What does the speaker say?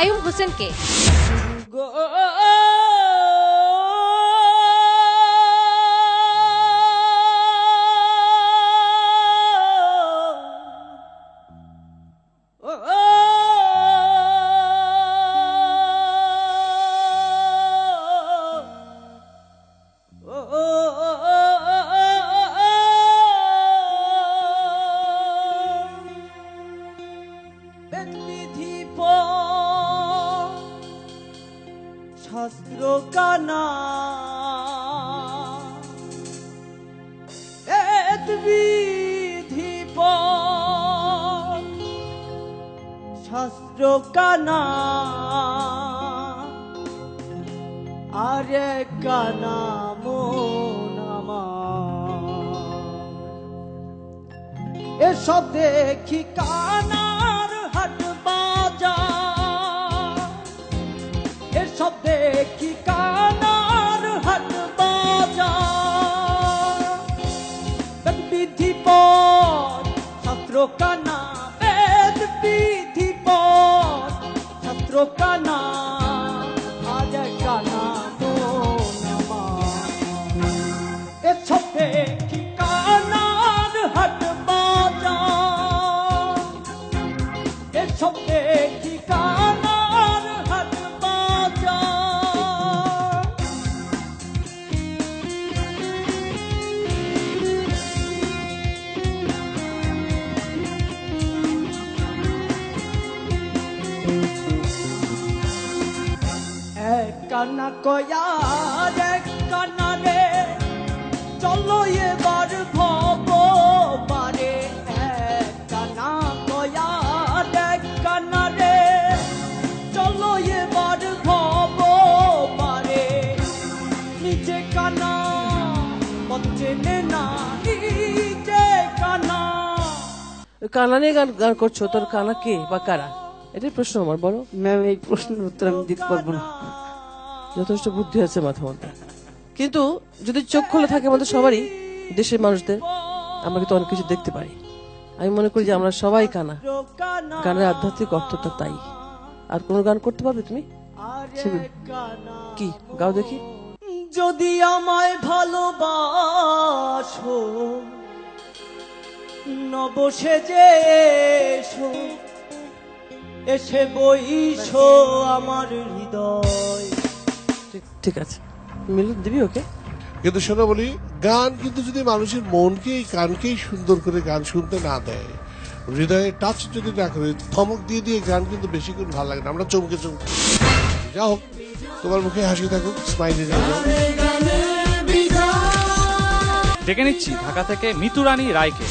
কাইয়ুম হোসেনকে। শাস্ত্র কানা বিধি শাস্ত্র কানা আরে কানা মন আমার এসব দেখি কানার হাট বাজার, এসব দেখি কানার হাট বাজার। বিধি পথ শাস্ত্র কানা, বেদ বিধি পথ শাস্ত্র কানা আজ কানা মন আমার এসব দেখি কানার হাট বাজার, এসব দেখি কানার হাট বাজার। এক কানা কয়া এক কানা রে চলো এবার ভব পারে, এক কানা কয়া এক কানা রে চলো এবার ভব পারে। নিজে কানা বচ্ছে না, নিজে কানা। কানা নিয়ে গান গান করছো, তোর কানা কে বা কারা? এটাই প্রশ্ন আমার, বলো। ম্যাম এই প্রশ্নের উত্তর আমি দিতে পারবো না। যথেষ্ট বুদ্ধি আছে মাথার মধ্যে, কিন্তু যদি চোখ খোলা থাকে আমাদের সবারই, দেশের মানুষদের, আমরা কিন্তু অনেক কিছু দেখতে পারি। আমি মনে করি যে আমরা সবাই কানা। গানের আধ্যাত্মিক অর্থটা তাই। আর কোন গান করতে পারবে তুমি? কি গাও দেখি। যদি আমায় ভালোবাসো নবসে যে এসো, এসে বইসো আমার হৃদয়। ঠিক আছে, মিলন দিবি ওকে। কিন্তু শোনো বলি, গান কিন্তু যদি মানুষের মনকেই কানকেই সুন্দর করে গান শুনতে না দেয়, হৃদয়ে টাচ যদি না করে, থমক দিয়ে দিয়ে গান কিন্তু বেশিক্ষণ ভালো লাগে না, আমরা চমকে চমকে। যা হোক, তোমার মুখে হাসি থাকুক, স্মাইলি যাও। ডেকে নিচ্ছি ঢাকা থেকে মিতু রানী রায়কে।